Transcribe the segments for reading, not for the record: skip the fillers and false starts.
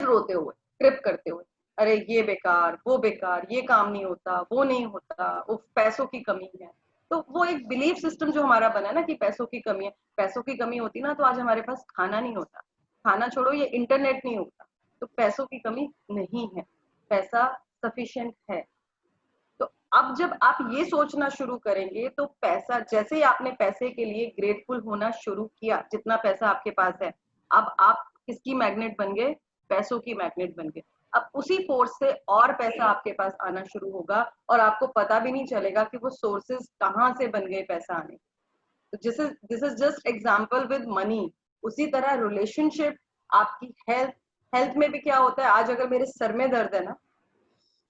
रोते हुए, ट्रिप करते हुए, अरे ये बेकार, वो बेकार, ये काम नहीं होता, वो नहीं होता, उफ पैसों की कमी है। तो वो एक बिलीफ सिस्टम जो हमारा बना है ना कि पैसों की कमी है, पैसों की कमी होती ना तो आज हमारे पास खाना नहीं होता, खाना छोड़ो ये इंटरनेट नहीं होता। तो पैसों की कमी नहीं है, पैसा सफिशिएंट है। तो अब जब आप ये सोचना शुरू करेंगे तो पैसा, जैसे ही आपने पैसे के लिए ग्रेटफुल होना शुरू किया, जितना पैसा आपके पास है, अब आप किसकी मैग्नेट बन गए? पैसों की मैग्नेट बन गए। अब उसी फोर्स से और पैसा आपके पास आना शुरू होगा और आपको पता भी नहीं चलेगा कि वो सोर्सेस कहाँ से बन गए पैसा आने। तो this is just example with money. उसी तरह रिलेशनशिप, आपकी हेल्थ, हेल्थ में भी क्या होता है, आज अगर मेरे सर में दर्द है ना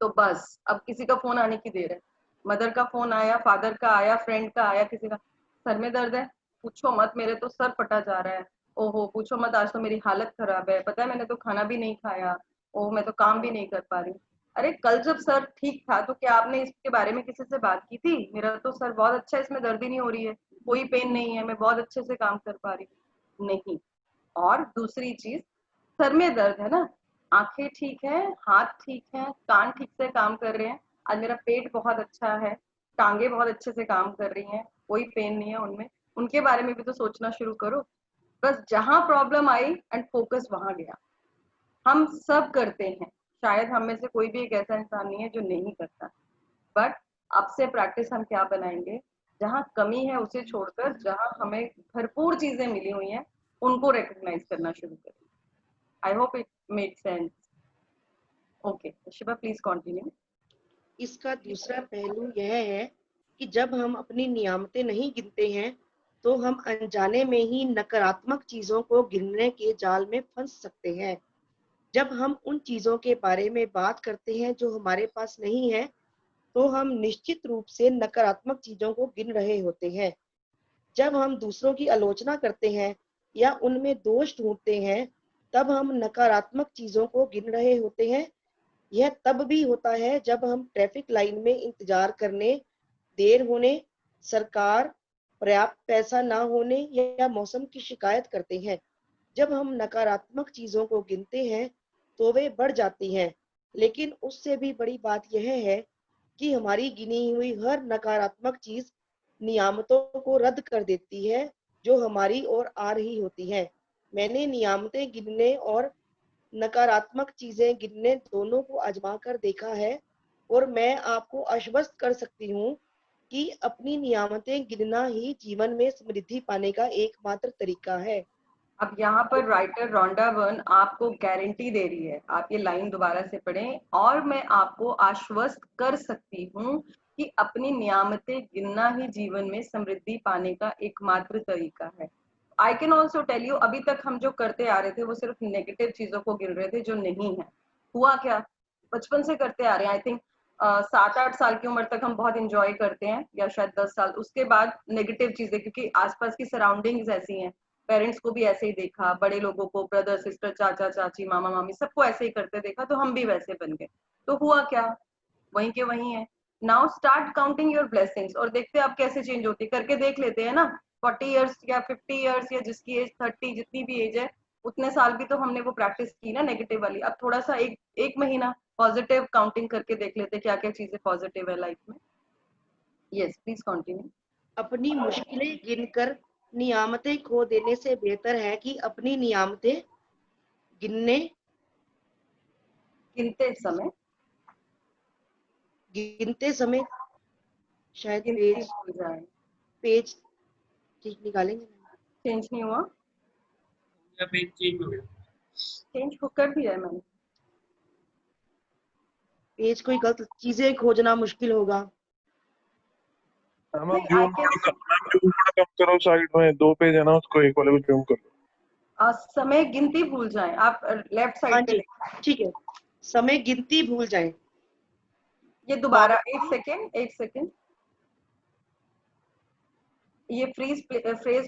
तो बस अब किसी का फोन आने की देर है, मदर का फोन आया, फादर का आया, फ्रेंड का आया, किसी का सर में दर्द है, पूछो मत, मेरे तो सर फटा जा रहा है, ओहो पूछो मत, आज तो मेरी हालत खराब है, पता है मैंने तो खाना भी नहीं खाया, ओह मैं तो काम भी नहीं कर पा रही। अरे कल जब सर ठीक था तो क्या आपने इसके बारे में किसी से बात की थी? मेरा तो सर बहुत अच्छा है, इसमें दर्द ही नहीं हो रही है, कोई पेन नहीं है, मैं बहुत अच्छे से काम कर पा रही हूँ। नहीं। और दूसरी चीज, सर में दर्द है ना, आंखें ठीक है, हाथ ठीक है, कान ठीक से काम कर रहे हैं, आज मेरा पेट बहुत अच्छा है, टांगे बहुत अच्छे से काम कर रही हैं, कोई पेन नहीं है उनमें, उनके बारे में भी तो सोचना शुरू करो। बस जहां प्रॉब्लम आई एंड फोकस वहां गया। हम सब करते हैं, शायद हम में से कोई भी एक ऐसा इंसान नहीं है जो नहीं करता। बट अब से प्रैक्टिस हम क्या बनाएंगे, जहां कमी है उसे छोड़कर जहां हमें भरपूर चीजें मिली हुई हैं उनको रिकॉग्नाइज करना शुरू करें। I hope it makes sense. Okay, Shiva, please continue. इसका दूसरा पहलू यह है कि जब हम अपनी नियामतें नहीं गिनते हैं तो हम अनजाने में ही नकारात्मक चीजों को गिनने के जाल में फंस सकते हैं। जब हम उन चीजों के बारे में बात करते हैं जो हमारे पास नहीं है तो हम निश्चित रूप से नकारात्मक चीजों को गिन रहे होते हैं। जब हम दूसरों की आलोचना करते हैं या उनमें दोष ढूंढते हैं तब हम नकारात्मक चीजों को गिन रहे होते हैं। यह तब भी होता है जब हम ट्रैफिक लाइन में इंतजार करने, देर होने, सरकार, पर्याप्त पैसा ना होने या मौसम की शिकायत करते हैं। जब हम नकारात्मक चीजों को गिनते हैं तो वे बढ़ जाती हैं, लेकिन उससे भी बड़ी बात यह है कि हमारी गिनी हुई हर नकारात्मक चीज नियामतों को रद्द कर देती है जो हमारी ओर आ रही होती हैं। मैंने नियामतें गिनने और नकारात्मक चीजें गिनने दोनों को आजमा कर देखा है और मैं आपको आश्वस्त कर सकती हूँ कि अपनी नियामतें गिनना ही जीवन में समृद्धि पाने का एकमात्र तरीका है। अब यहाँ पर राइटर रोंडा बर्न आपको गारंटी दे रही है, आप ये लाइन दोबारा से पढ़ें, और मैं आपको आश्वस्त कर सकती हूँ कि अपनी नियामतें गिनना ही जीवन में समृद्धि पाने का एकमात्र तरीका है। I can also tell you, अभी तक हम जो करते आ रहे थे वो सिर्फ नेगेटिव चीजों को गिन रहे थे जो नहीं है। हुआ क्या, बचपन से करते आ रहे हैं, आई थिंक 7-8 साल की उम्र तक हम बहुत इंजॉय करते हैं, या शायद 10 साल, उसके बाद नेगेटिव चीजें, क्योंकि आसपास की सराउंडिंग्स ऐसी हैं, पेरेंट्स को भी ऐसे ही देखा, बड़े लोगों को, ब्रदर सिस्टर, चाचा चाची, मामा मामी, सबको ऐसे ही करते देखा, तो हम भी वैसे बन गए। तो हुआ क्या, वहीं के वहीं है। Now start counting your blessings और देखते हैं आप कैसे चेंज होती है, करके देख लेते हैं ना। 40 ईयर्स या 50 ईयर्स या जिसकी एज 30, जितनी भी एज है, उतने साल भी तो हमने वो प्रैक्टिस की ना नेगेटिव वाली। अब थोड़ा सा एक एक महीना पॉजिटिव काउंटिंग करके देख लेते हैं क्या क्या चीजें पॉजिटिव है लाइफ में। Yes please continue. अपनी मुश्किलें गिनकर नियामतें खो देने से बेहतर है कि अपनी नियामतें गिनने गिनते समय शायद गिनती भूल जाए। पेज ठीक निकालेंगे। चेंज नहीं हुआ, पेज चेंज हो गया, चेंज कर दिया है मैंने। पेज कोई गलत चीजें खोजना मुश्किल होगा। जूम बड़ा कम करो, साइड में 2 पेज है ना, उसको एक वाले को जूम कर लो। समय गिनती भूल जाएं, आप लेफ्ट हाँ साइड पे जी, ठीक है, समय गिनती भूल जाएं। ये दोबारा एक सेकेंड, ये फ्रेज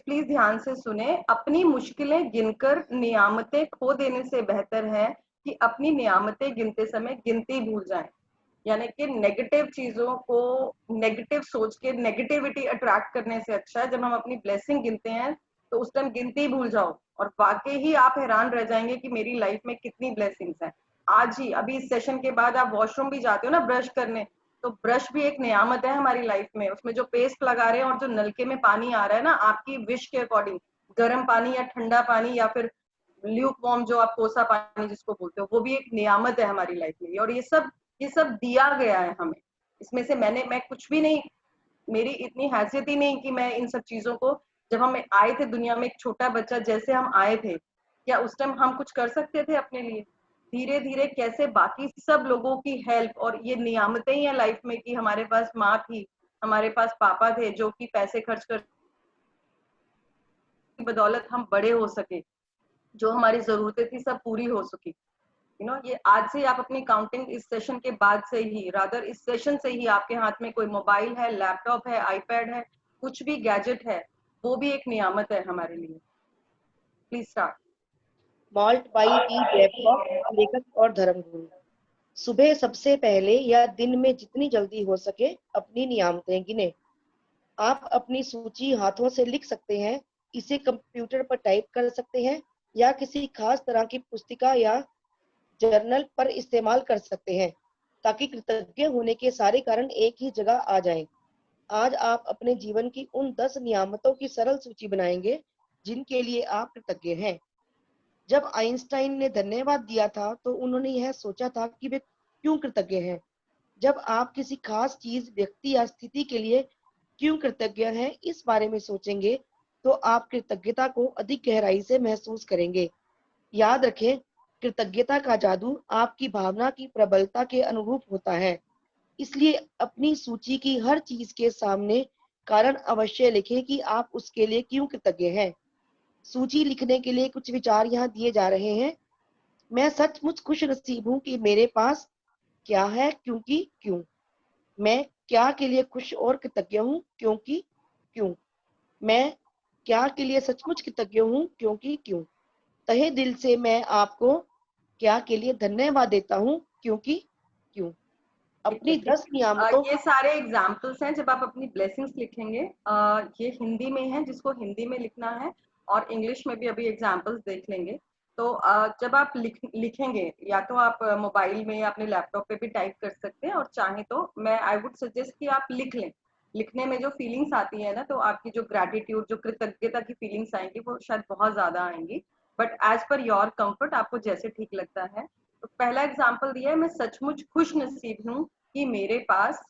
प्लीज ध्यान से सुने। अपनी मुश्किलें गिनकर नियामतें खो देने से बेहतर है कि अपनी नियामतें गिनते समय गिनती भूल जाएं। यानी कि नेगेटिव चीजों को, नेगेटिव सोच के नेगेटिविटी अट्रैक्ट करने से अच्छा है जब हम अपनी ब्लेसिंग गिनते हैं तो उस टाइम गिनती ही भूल जाओ और वाकई ही आप हैरान रह जाएंगे कि मेरी लाइफ में कितनी ब्लेसिंग्स हैं। आज ही अभी इस सेशन के बाद आप वॉशरूम भी जाते हो ना ब्रश करने, तो ब्रश भी एक नियामत है हमारी लाइफ में। उसमें जो पेस्ट लगा रहे हैं और जो नलके में पानी आ रहा है ना आपकी विश के अकॉर्डिंग, गर्म पानी या ठंडा पानी या फिर ल्यूक वार्म जो आप कोसा पानी जिसको बोलते हो, वो भी एक नियामत है हमारी लाइफ में। और ये सब दिया गया है हमें। इसमें से मैं कुछ भी नहीं, मेरी इतनी हैसियत ही नहीं कि मैं इन सब चीजों को, जब हम आए थे दुनिया में एक छोटा बच्चा जैसे हम आए थे, क्या उस टाइम हम कुछ कर सकते थे अपने लिए? धीरे धीरे कैसे बाकी सब लोगों की हेल्प, और ये नियामतें ही है लाइफ में कि हमारे पास माँ थी, हमारे पास पापा थे जो कि पैसे खर्च कर बदौलत हम बड़े हो सके, जो हमारी जरूरतें थी सब पूरी हो सकी। ये आज से आप अपनी काउंटिंग इस सेशन के बाद से ही, रादर इस सेशन से ही आपके हाथ में कोई मोबाइल है, लैपटॉप है, आईपैड है, कुछ भी गैजेट है, वो भी एक नियामत है हमारे लिए। Please start. मॉल्ट बाई टी जयप्रॉक, लेखक और धर्मगुरु। सुबह सबसे पहले या दिन में जितनी जल्दी हो सके अपनी नियामतें गिने। आप अपनी सूची हाथों से लिख सकते हैं, इसे कंप्यूटर पर टाइप कर सकते हैं या किसी खास तरह की पुस्तिका या जर्नल पर इस्तेमाल कर सकते हैं, ताकि कृतज्ञ होने के सारे कारण एक ही जगह आ जाएं। आज आप अपने जीवन की उन 10 नियामतों की सरल सूची बनाएंगे जिनके लिए आप कृतज्ञ हैं। जब आइंस्टाइन ने धन्यवाद दिया था तो उन्होंने यह सोचा था कि वे क्यों कृतज्ञ हैं। जब आप किसी खास चीज, व्यक्ति या स्थिति के लिए क्यों कृतज्ञ हैं इस बारे में सोचेंगे तो आप कृतज्ञता को अधिक गहराई से महसूस करेंगे। याद रखें, कृतज्ञता का जादू आपकी भावना की प्रबलता के अनुरूप होता है। इसलिए अपनी सूची की हर चीज के सामने कारण अवश्य लिखें कि आप उसके लिए क्यों कृतज्ञ हैं। सूची लिखने के लिए कुछ विचार यहाँ दिए जा रहे हैं। मैं सचमुच खुश नसीब हूँ कि मेरे पास क्या है, क्योंकि क्यों। मैं क्या के लिए खुश और कृतज्ञ हूँ, क्योंकि क्यों। मैं क्या के लिए सचमुच कृतज्ञ हूँ, क्योंकि क्यों। तहे दिल से मैं आपको क्या के लिए धन्यवाद देता हूँ, क्योंकि क्यों। ठीक है, अपनी ठीक 10 है। नियामतों ये सारे एग्जाम्पल्स हैं जब आप अपनी ब्लेसिंग्स लिखेंगे। ये हिंदी में है जिसको हिंदी में लिखना है, और इंग्लिश में भी अभी एग्जाम्पल्स देख लेंगे। तो जब आप लिखेंगे, या तो आप मोबाइल में या अपने लैपटॉप पे भी टाइप कर सकते हैं, और चाहे तो मैं आई वुड सजेस्ट कि आप लिख लें। लिखने में जो फीलिंग्स आती है ना, तो आपकी जो ग्रैटिट्यूड, जो कृतज्ञता की फीलिंग्स आएंगी वो शायद बहुत ज्यादा आएंगी। But as per your comfort, आपको जैसे ठीक लगता है। तो पहला एग्जाम्पल दिया है, मैं सचमुच खुश नसीब हूँ कि मेरे पास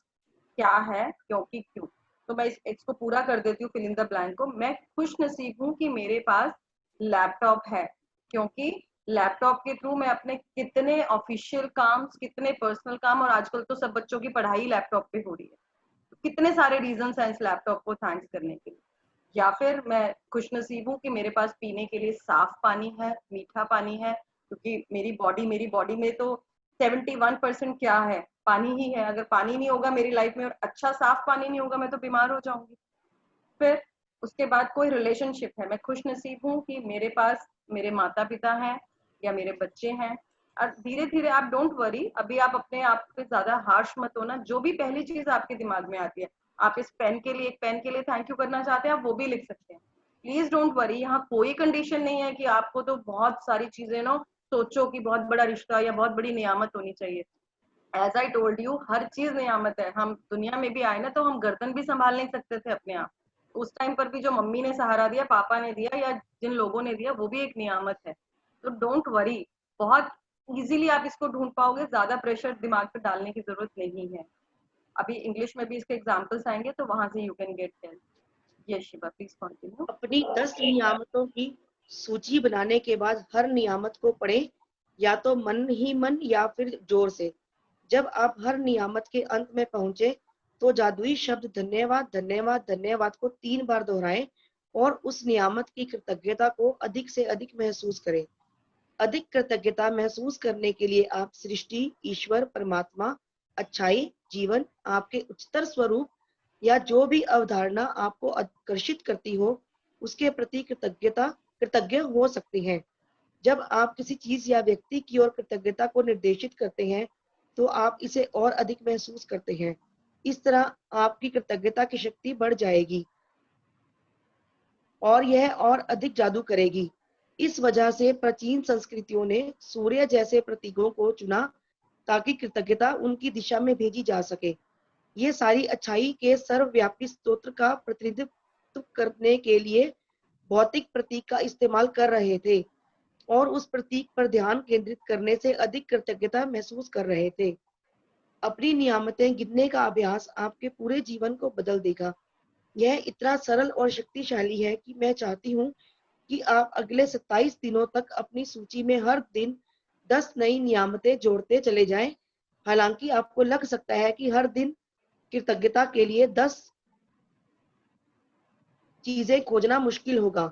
क्या है, क्योंकि क्यों। तो मैं इसको पूरा कर देती हूँ, फिल इन द ब्लैंक को। मैं खुश नसीब हूँ कि मेरे पास लैपटॉप है, क्योंकि लैपटॉप के थ्रू मैं अपने कितने ऑफिशियल काम, कितने पर्सनल काम, और आजकल तो सब बच्चों की पढ़ाई लैपटॉप पे हो रही है, तो कितने सारे रीजन हैं इस लैपटॉप को थैंक्स करने के लिए। या फिर मैं खुश नसीब हूँ कि मेरे पास पीने के लिए साफ पानी है, मीठा पानी है, क्योंकि मेरी बॉडी में तो 71% क्या है, पानी ही है। अगर पानी नहीं होगा मेरी लाइफ में, और अच्छा साफ पानी नहीं होगा, मैं तो बीमार हो जाऊंगी। फिर उसके बाद कोई रिलेशनशिप है, मैं खुश नसीब हूँ कि मेरे पास मेरे माता पिता हैं या मेरे बच्चे हैं। और धीरे धीरे आप डोंट वरी, अभी आप अपने आप पे ज्यादा हार्श मत होना। जो भी पहली चीज आपके दिमाग में आती है, आप इस पेन के लिए, एक पेन के लिए थैंक यू करना चाहते हैं, आप वो भी लिख सकते हैं। प्लीज डोंट वरी, यहाँ कोई कंडीशन नहीं है कि आपको तो बहुत सारी चीजें ना सोचो कि बहुत बड़ा रिश्ता या बहुत बड़ी नियामत होनी चाहिए। एज आई टोल्ड यू, हर चीज नियामत है। हम दुनिया में भी आए ना, तो हम गर्दन भी संभाल नहीं सकते थे अपने आप। उस टाइम पर भी जो मम्मी ने सहारा दिया, पापा ने दिया, या जिन लोगों ने दिया, वो भी एक नियामत है। तो डोंट वरी, बहुत इजीली आप इसको ढूंढ पाओगे, ज्यादा प्रेशर दिमाग पे डालने की जरूरत नहीं है। अभी इंग्लिश में भी इसके एग्जाम्पल्स आएंगे, तो वहां से यू कैन गेट हेल्प। ये शिवा, प्लीज कंटिन्यू। अपनी 10 नियामतों की सूची बनाने के बाद हर नियामत को पढ़ें, या तो मन ही मन या फिर जोर से। जब आप हर नियामत के अंत में पहुंचे तो जादुई शब्द धन्यवाद धन्यवाद धन्यवाद को 3 बार दोहराएं और उस नियामत की कृतज्ञता को अधिक से अधिक महसूस करें। अधिक कृतज्ञता महसूस करने के लिए आप सृष्टि, ईश्वर, परमात्मा, अच्छाई, जीवन, आपके उच्चतर स्वरूप या जो भी अवधारणा आपको आकर्षित करती हो उसके प्रति कृतज्ञ हो सकते हैं। जब आप किसी चीज या व्यक्ति की ओर कृतज्ञता को निर्देशित करते हैं तो आप इसे और अधिक महसूस करते हैं। इस तरह आपकी कृतज्ञता की शक्ति बढ़ जाएगी। और यह और अधिक जादू करेगी। इस वजह से प्राचीन संस्कृतियों ने सूर्य जैसे प्रतीकों को चुना ताकि कृतज्ञता उनकी दिशा में भेजी जा सके। ये सारी अच्छाई के सर्वव्यापी स्तोत्र का प्रतिनिधित्व करने के लिए भौतिक प्रतीक का इस्तेमाल कर रहे थे और उस प्रतीक पर ध्यान केंद्रित करने से अधिक कृतज्ञता महसूस कर रहे थे। अपनी नियामतें गिनने का अभ्यास आपके पूरे जीवन को बदल देगा। यह इतना सरल और शक्तिशाली है कि मैं चाहती हूँ कि आप अगले 27 दिनों तक अपनी सूची में हर दिन 10 नई नियामतें जोड़ते चले जाएं। हालांकि आपको लग सकता है कि हर दिन कृतज्ञता के लिए 10 चीजें खोजना मुश्किल होगा,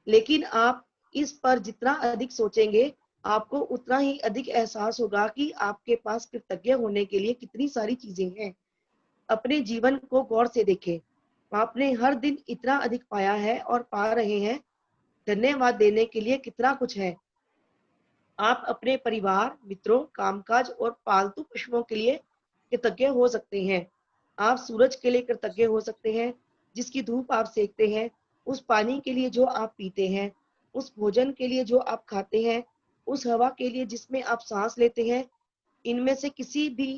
लेकिन आप इस पर जितना अधिक सोचेंगे, आपको उतना ही अधिक एहसास होगा कि आपके पास कृतज्ञ होने के लिए कितनी सारी चीजें हैं। अपने जीवन को गौर से देखें। आपने हर दिन इतना अधिक पाया है और पा रहे हैं। धन्यवाद देने के लिए कितना कुछ है। आप अपने परिवार, मित्रों, कामकाज और पालतू पशुओं के लिए कृतज्ञ हो सकते हैं। आप सूरज के लिए कृतज्ञ हो सकते हैं जिसकी धूप आप सेकते हैं, उस पानी के लिए जो आप पीते हैं, उस भोजन के लिए जो आप खाते हैं, उस हवा के लिए जिसमें आप सांस लेते हैं। इनमें से किसी भी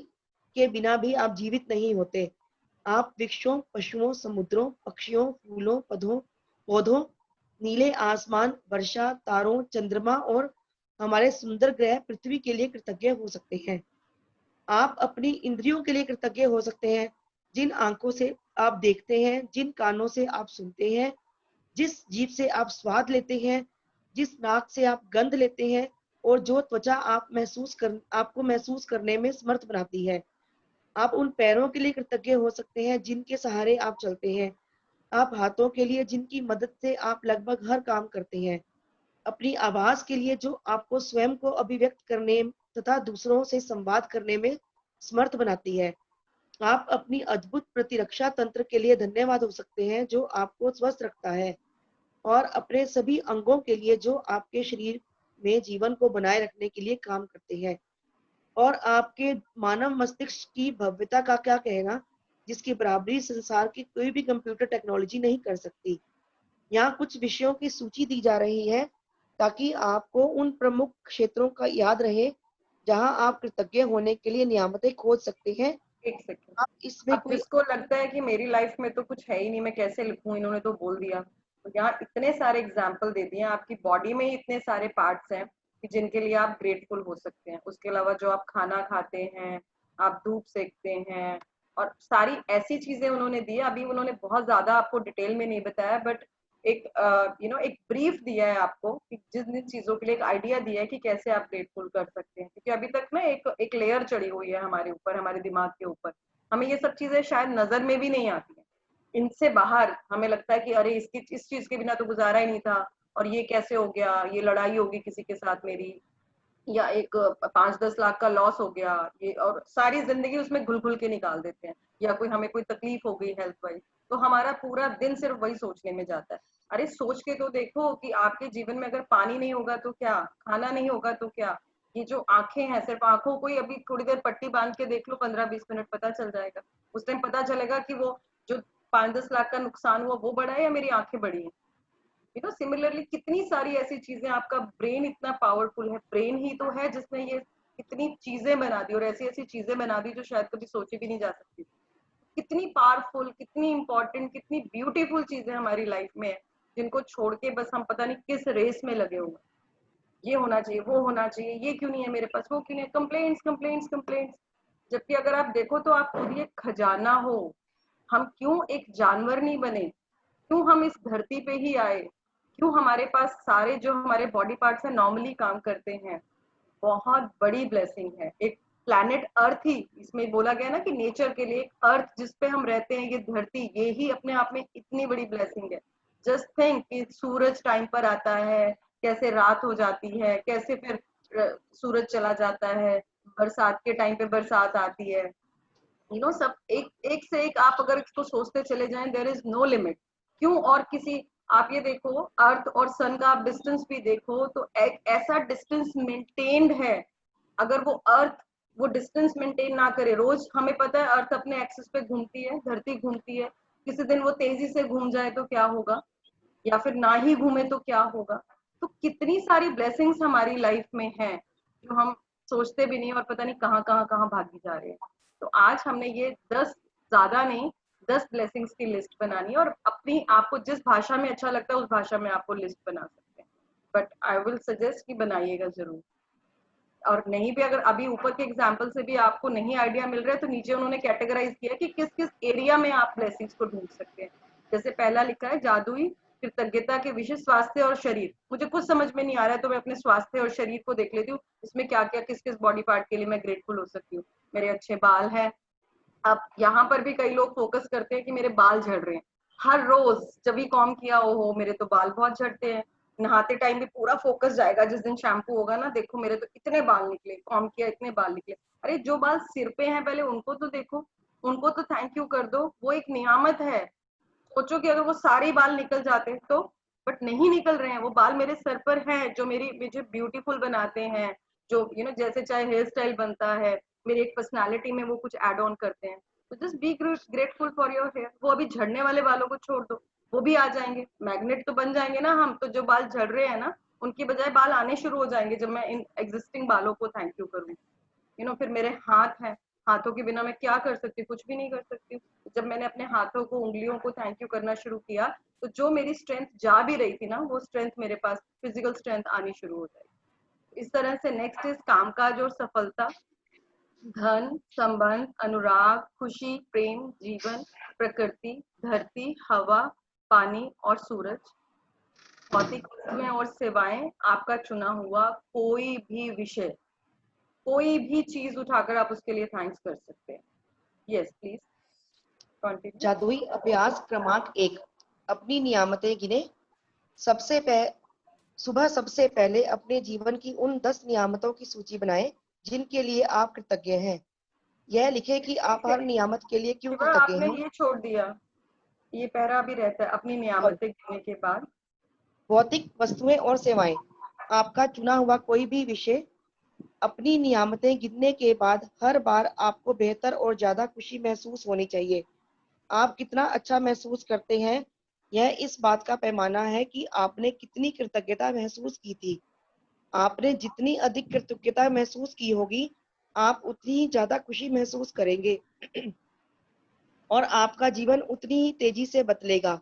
के बिना भी आप जीवित नहीं होते। आप वृक्षों, पशुओं, समुद्रों, पक्षियों, फूलों, पौधों, नीले आसमान, वर्षा, तारों, चंद्रमा और हमारे सुंदर ग्रह पृथ्वी के लिए कृतज्ञ हो सकते हैं। आप अपनी इंद्रियों के लिए कृतज्ञ हो सकते हैं, जिन आंखों से आप देखते हैं, जिन कानों से आप सुनते हैं, जिस जीभ से आप स्वाद लेते हैं, जिस नाक से आप गंध लेते हैं और जो त्वचा आपको महसूस करने में समर्थ बनाती है। आप उन पैरों के लिए कृतज्ञ हो सकते हैं जिनके सहारे आप चलते हैं। आप हाथों के लिए जिनकी मदद से आप लगभग हर काम करते हैं। अपनी आवाज के लिए जो आपको स्वयं को अभिव्यक्त करने तथा दूसरों से संवाद करने में समर्थ बनाती है। आप अपनी अद्भुत प्रतिरक्षा तंत्र के लिए धन्यवाद हो सकते हैं जो आपको स्वस्थ रखता है, और अपने सभी अंगों के लिए जो आपके शरीर में जीवन को बनाए रखने के लिए काम करते हैं। और आपके मानव मस्तिष्क की भव्यता का क्या कहना, जिसकी बराबरी संसार की कोई भी कंप्यूटर टेक्नोलॉजी नहीं कर सकती। यहाँ कुछ विषयों की सूची दी जा रही है ताकि आपको उन प्रमुख क्षेत्रों का याद रहे जहाँ आप कृतज्ञ होने के लिए नियामतें खोज सकते हैं। एक सेकेंड। आप इसमें अब कोई जिसको लगता है कि मेरी लाइफ में तो कुछ है ही नहीं, मैं कैसे लिखूं, इन्होंने तो बोल दिया, तो यहाँ इतने सारे एग्जाम्पल दे दिए। आपकी बॉडी में ही इतने सारे पार्ट्स हैं कि जिनके लिए आप ग्रेटफुल हो सकते हैं। उसके अलावा जो आप खाना खाते हैं, आप धूप सेकते हैं, और सारी ऐसी चीजें उन्होंने दी है। अभी उन्होंने बहुत ज्यादा आपको डिटेल में नहीं बताया, बट एक एक ब्रीफ दिया है आपको कि जिन जिन चीजों के लिए एक आइडिया दिया है कि कैसे आप ग्रेटफुल कर सकते हैं। क्योंकि अभी तक ना एक लेयर चढ़ी हुई है हमारे ऊपर, हमारे दिमाग के ऊपर। हमें ये सब चीजें शायद नजर में भी नहीं आती हैं। इनसे बाहर हमें लगता है कि अरे इस चीज के बिना तो गुजारा ही नहीं था, और ये कैसे हो गया, ये लड़ाई होगी किसी के साथ मेरी, या एक 5-10 लाख का लॉस हो गया, ये, और सारी जिंदगी उसमें घुल घुल के निकाल देते हैं। या हमें कोई तकलीफ हो गई हेल्थ वाइज, तो हमारा पूरा दिन सिर्फ वही सोचने में जाता है। अरे सोच के तो देखो कि आपके जीवन में अगर पानी नहीं होगा तो क्या, खाना नहीं होगा तो क्या, ये जो आंखें हैं, सिर्फ आंखों को ही अभी थोड़ी देर पट्टी बांध के देख लो, 15-20 मिनट, पता चल जाएगा। उस टाइम पता चलेगा कि वो जो 5-10 लाख का नुकसान हुआ वो बड़ा है या मेरी आंखें बड़ी हैं। सिमिलरली कितनी सारी ऐसी चीजें, आपका ब्रेन इतना पावरफुल है। ब्रेन ही तो है जिसने ये इतनी चीजें बना दी, और ऐसी ऐसी चीजें बना दी जो शायद कभी सोची भी नहीं जा सकती। कितनी पावरफुल, कितनी इंपॉर्टेंट, कितनी ब्यूटीफुल चीजें हमारी लाइफ में है, जिनको छोड़ के बस हम पता नहीं किस रेस में लगे हुए। ये होना चाहिए, वो होना चाहिए, ये क्यों नहीं है मेरे पास, वो क्यों नहीं है, कंप्लेंट्स कंप्लेंट्स कंप्लेंट्स। जबकि अगर आप देखो तो आप खुद ये खजाना हो। हम क्यों एक जानवर नहीं बने? क्यों हम इस धरती पे ही आए? क्यों हमारे पास सारे जो हमारे बॉडी पार्ट्स हैं नॉर्मली काम करते हैं? बहुत बड़ी ब्लेसिंग है। एक प्लैनेट अर्थ ही, इसमें बोला गया ना कि नेचर के लिए अर्थ जिस पे हम रहते हैं, ये धरती, ये ही अपने आप में इतनी बड़ी ब्लेसिंग है। जस्ट थिंक कि सूरज टाइम पर आता है, कैसे रात हो जाती है, कैसे फिर सूरज चला जाता है, बरसात के टाइम पे बरसात आती है। सब एक एक से एक आप अगर इसको सोचते चले जाएं, देयर इज नो लिमिट। क्यों? और किसी, आप ये देखो अर्थ और सन का आप डिस्टेंस भी देखो तो एक ऐसा डिस्टेंस मेंटेन्ड है। अगर वो अर्थ वो डिस्टेंस मेंटेन ना करे, रोज हमें पता है अर्थ अपने एक्सिस पे घूमती है, धरती घूमती है, किसी दिन वो तेजी से घूम जाए तो क्या होगा? या फिर ना ही घूमे तो क्या होगा। तो कितनी सारी ब्लेसिंग्स हमारी लाइफ में हैं जो हम सोचते भी नहीं और पता नहीं कहाँ कहाँ कहाँ भागी जा रहे हैं। तो आज हमने ये 10, ज्यादा नहीं, 10 ब्लेसिंग्स की लिस्ट बनानी है और अपनी, आपको जिस भाषा में अच्छा लगता है उस भाषा में आपको लिस्ट बना सकते हैं, बट आई विल सजेस्ट कि बनाइएगा जरूर। और नहीं भी, अगर अभी ऊपर के एग्जाम्पल से भी आपको नहीं आइडिया मिल रहा है तो नीचे उन्होंने कैटेगराइज किया कि किस किस एरिया में आप ब्लेसिंग्स को ढूंढ सकते हैं। जैसे पहला लिखा है जादुई कृतज्ञता के विषय स्वास्थ्य और शरीर। मुझे कुछ समझ में नहीं आ रहा है तो मैं अपने स्वास्थ्य और शरीर को देख लेती हूँ, इसमें क्या क्या किस किस बॉडी पार्ट के लिए मैं ग्रेटफुल हो सकती हूँ। मेरे अच्छे बाल हैं। अब यहाँ पर भी कई लोग फोकस करते हैं कि मेरे बाल झड़ रहे हैं, हर रोज जब भी कॉम किया हो मेरे तो बाल बहुत झड़ते हैं। नहाते टाइम भी पूरा फोकस जाएगा, जिस दिन शैम्पू होगा ना, देखो मेरे तो इतने बाल निकले, कॉम किया इतने बाल निकले। अरे जो बाल सिर पे हैं पहले उनको तो देखो, उनको तो थैंक यू कर दो, वो एक नियामत है। सोचो कि अगर वो सारे बाल निकल जाते तो, बट नहीं निकल रहे हैं, वो बाल मेरे सर पर हैं जो मुझे ब्यूटीफुल बनाते हैं, जो जैसे चाहे हेयर स्टाइल बनता है, मेरी एक पर्सनालिटी में वो कुछ एड ऑन करते हैं। तो just be grateful for your hair. वो अभी झड़ने वाले बालों को छोड़ दो, वो भी आ जाएंगे, मैग्नेट तो बन जाएंगे ना हम तो। जो बाल झड़ रहे हैं ना उनकी बजाय बाल आने शुरू हो जाएंगे जब मैं इन एग्जिस्टिंग बालों को थैंक यू करूँ। फिर मेरे हाथ हैं, हाथों के बिना मैं क्या कर सकती हूँ, कुछ भी नहीं कर सकती। जब मैंने अपने हाथों को, उंगलियों को थैंक यू करना शुरू किया तो जो मेरी स्ट्रेंथ जा भी रही थी ना, वो स्ट्रेंथ मेरे पास, फिजिकल स्ट्रेंथ आनी शुरू हो जाएगी। इस तरह से नेक्स्ट इज कामकाज और सफलता, धन, संबंध, अनुराग, खुशी, प्रेम, जीवन, प्रकृति, धरती, हवा, पानी और सूरज, भौतिक वस्तुएं और सेवाएं, आपका चुना हुआ कोई भी विषय, कोई भी चीज उठाकर आप उसके लिए थैंक्स कर सकते हैं। Yes please continue. जादुई अभ्यास क्रमांक 1, अपनी नियामतें गिने। सुबह सबसे पहले अपने जीवन की उन 10 नियामतों की सूची बनाएं जिनके लिए आप कृतज्ञ हैं। यह लिखें कि आप हर नियामत के लिए क्यों शिवा, कृतज्ञ आपने हैं। ये छोड़ दिया, ये पैरा भी रहता है अपनी नियामतें गिनने के बाद। भौतिक वस्तुएं और सेवाएं, आपका चुना हुआ कोई भी विषय। अपनी नियामतें गिनने के बाद हर बार आपको बेहतर और ज्यादा खुशी महसूस होनी चाहिए। आप कितना अच्छा महसूस करते हैं, यह इस बात का पैमाना है कि आपने कितनी कृतज्ञता महसूस की थी। आपने जितनी अधिक कृतज्ञता महसूस की होगी, आप उतनी ही ज्यादा खुशी महसूस करेंगे और आपका जीवन उतनी ही तेजी से बदलेगा।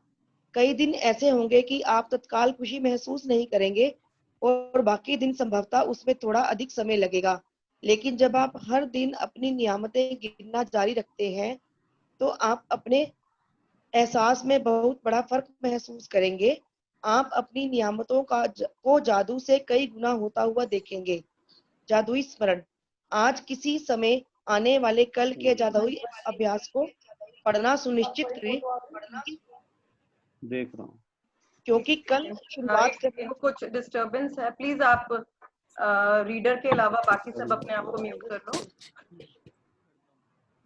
कई दिन ऐसे होंगे कि आप तत्काल खुशी महसूस नहीं करेंगे और बाकी दिन संभवतः उसमें थोड़ा अधिक समय लगेगा। लेकिन जब आप हर दिन अपनी नियामतें गिनना जारी रखते हैं, तो आप अपने एहसास में बहुत बड़ा फर्क महसूस करेंगे। आप अपनी नियामतों को जादू से कई गुना होता हुआ देखेंगे। जादुई स्मरण, आज किसी समय आने वाले कल के जादुई अभ्यास को पढ़ना सुनिश्चित करें देख रहा हूँ। क्योंकि कल शुरुआत करने कुछ डिस्टरबेंस है, प्लीज आप रीडर के अलावा बाकी सब अपने आप को म्यूट कर लो।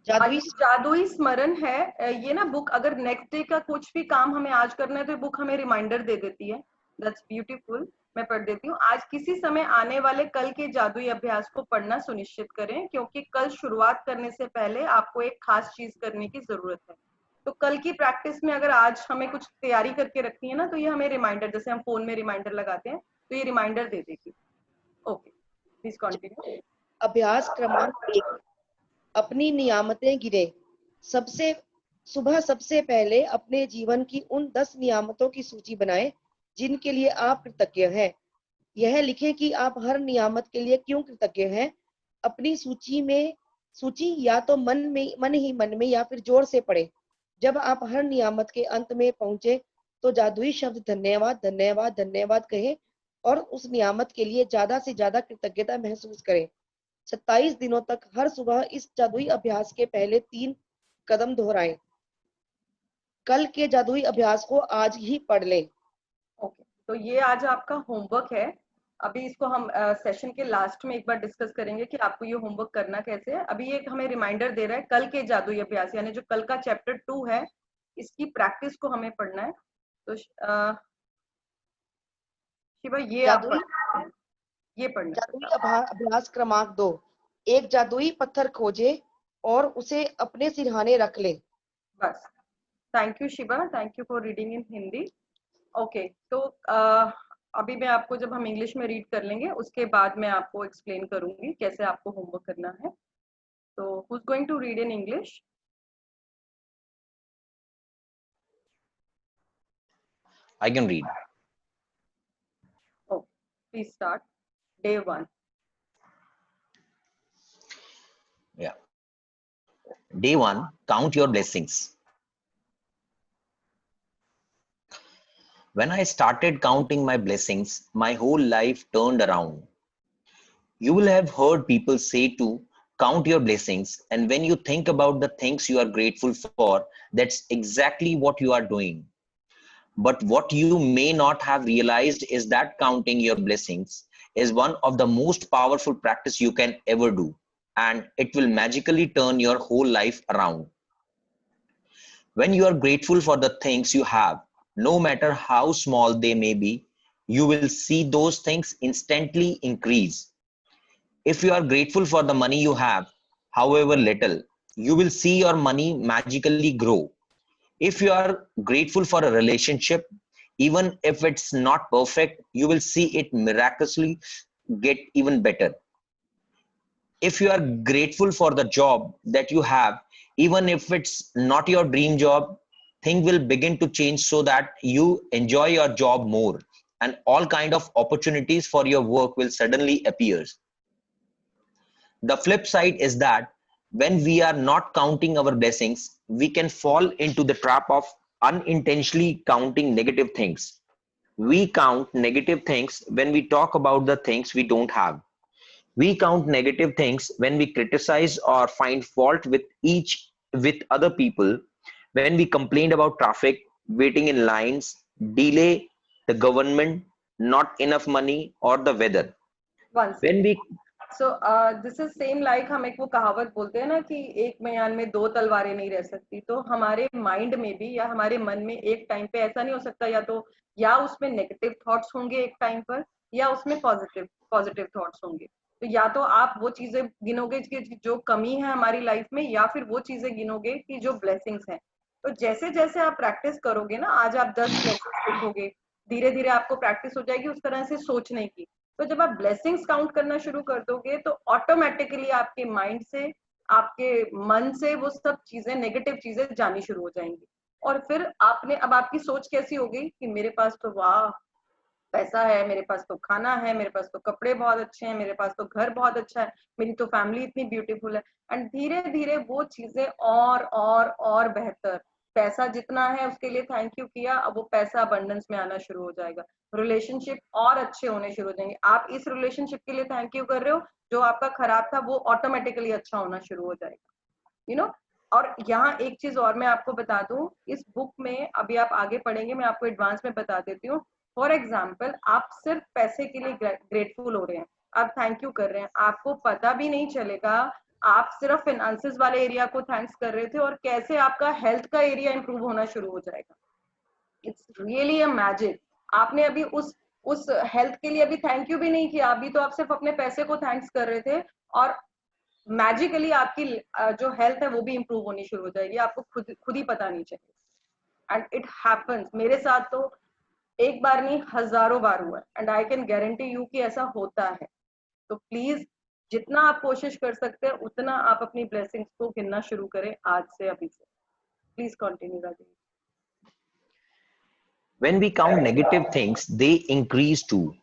जादुई स्मरण है ये ना बुक, अगर नेक्स्ट डे का कुछ भी काम हमें आज करना है तो बुक हमें रिमाइंडर दे देती है। That's beautiful. मैं पढ़ देती हूँ। आज किसी समय आने वाले कल के जादुई अभ्यास को पढ़ना सुनिश्चित करें क्योंकि कल शुरुआत करने से पहले आपको एक खास चीज करने की जरूरत है। तो कल की प्रैक्टिस में अगर आज हमें कुछ तैयारी करके रखनी है ना, तो ये हमें रिमाइंडर, जैसे हम फोन में रिमाइंडर लगाते हैं तो ये रिमाइंडर दे देगी। Okay please continue. अभ्यास क्रमांक 1, अपनी नियामतें गिने। सुबह सबसे पहले अपने जीवन की उन 10 नियामतों की सूची बनाएं जिनके लिए आप कृतज्ञ हैं। यह लिखें कि आप हर नियामत के लिए क्यों कृतज्ञ हैं। अपनी सूची या तो मन में या फिर जोर से पढ़ें। जब आप हर नियामत के अंत में पहुंचे तो जादुई शब्द धन्यवाद धन्यवाद धन्यवाद कहें और उस नियामत के लिए ज्यादा से ज्यादा कृतज्ञता महसूस करें। 27 दिनों तक हर सुबह इस जादुई अभ्यास के पहले 3 कदम दोहराएं। कल के जादुई अभ्यास को आज ही पढ़ लें। ओके, तो ये आज आपका होमवर्क है। अभी इसको हम सेशन के लास्ट में एक बार डिस्कस करेंगे कि आपको ये होमवर्क करना कैसे है। अभी ये हमें रिमाइंडर दे रहा है कल के जादुई अभ्यास, यानी जो कल का चैप्टर 2 है, इसकी प्रैक्टिस को हमें पढ़ना है। तो शिवा ये आप ये पढ़ना जादुई अभ्यास क्रमांक 2, एक जादुई पत्थर खोजे और उसे अपने सिरहाने रख ले। बस। Thank you Shiva, thank you for reading in Hindi. Okay, तो अभी मैं आपको, जब हम इंग्लिश में रीड कर लेंगे उसके बाद मैं आपको एक्सप्लेन करूंगी कैसे आपको होमवर्क करना है. तो who is going to read in English? I can read. Oh, please start. Day 1. Yeah. Day 1, count your blessings. When I started counting my blessings, my whole life turned around. You will have heard people say to count your blessings, and when you think about the things you are grateful for, that's exactly what you are doing. But what you may not have realized is that counting your blessings is one of the most powerful practice you can ever do, and it will magically turn your whole life around. When you are grateful for the things you have, no matter how small they may be, you will see those things instantly increase. If you are grateful for the money you have, however little, you will see your money magically grow. If you are grateful for a relationship, even if it's not perfect, you will see it miraculously get even better. If you are grateful for the job that you have, even if it's not your dream job, things will begin to change so that you enjoy your job more, and all kind of opportunities for your work will suddenly appear. The flip side is that when we are not counting our blessings, we can fall into the trap of unintentionally counting negative things. We count negative things when we talk about the things we don't have. We count negative things when we criticize or find fault with other people, when we complain about traffic, waiting in lines, delay, the government, not enough money, or the weather. One When second. we so this is same like, हम एक वो कहावत बोलते हैं ना कि एक म्यान में दो तलवारें नहीं रह सकती. तो हमारे माइंड में भी या हमारे मन में एक टाइम पे ऐसा नहीं हो सकता, या उसमें नेगेटिव थॉट्स होंगे एक टाइम पर, या उसमें पॉजिटिव पॉजिटिव थॉट्स होंगे. तो या तो आप वो चीजें गिनोगे कि जो कमी है हमारी लाइफ में, या फिर वो चीजें गिनोगे कि जो ब्लेसिंग्स हैं. तो जैसे जैसे आप प्रैक्टिस करोगे ना, आज आप 10 ब्लेसिंग्स लिखोगे, धीरे धीरे आपको प्रैक्टिस हो जाएगी उस तरह से सोचने की. तो जब आप ब्लेसिंग्स काउंट करना शुरू कर दोगे तो ऑटोमेटिकली आपके माइंड से, आपके मन से वो सब चीजें, नेगेटिव चीजें जानी शुरू हो जाएंगी. और फिर आपने, अब आपकी सोच कैसी हो गई कि मेरे पास तो वाह पैसा है, मेरे पास तो खाना है, मेरे पास तो कपड़े बहुत अच्छे हैं, मेरे पास तो घर बहुत अच्छा है, मेरी तो फैमिली इतनी ब्यूटीफुल है. एंड धीरे धीरे वो चीजें और बेहतर, पैसा जितना है उसके लिए थैंक यू किया, अब वो पैसा अबंडेंस में आना शुरू हो जाएगा. रिलेशनशिप और अच्छे होने शुरू हो जाएंगे. आप इस रिलेशनशिप के लिए थैंक यू कर रहे हो, जो आपका खराब था वो ऑटोमेटिकली अच्छा होना शुरू हो जाएगा. You know. और यहाँ एक चीज और मैं आपको बता दूं, इस बुक में अभी आप आगे पढ़ेंगे, मैं आपको एडवांस में बता देती हूँ. फॉर एग्जाम्पल, आप सिर्फ पैसे के लिए ग्रेटफुल हो रहे हैं, आप थैंक यू कर रहे हैं, आपको पता भी नहीं चलेगा आप सिर्फ फाइनेंसेस वाले एरिया को थैंक्स कर रहे थे और कैसे आपका हेल्थ का एरिया इंप्रूव होना शुरू हो जाएगा. It's really a magic. आपने अभी उस हेल्थ के लिए अभी थैंक यू भी नहीं किया, अभी तो आप सिर्फ अपने पैसे को थैंक्स कर रहे थे, और मैजिकली आपकी जो हेल्थ है वो भी इंप्रूव होनी शुरू हो जाएगी, आपको खुद खुद ही पता नहीं चलेगा. एंड इट हैपेंस, मेरे साथ तो एक बार नहीं हजारों बार हुआ है, and I can guarantee you कि ऐसा होता है. तो प्लीज जितना आप कोशिश कर सकते हैं उतना आप अपनी ब्लेसिंग्स को गिनना शुरू करें आज से, अभी से. Please continue Rajesh. when we count negative things, they increase too.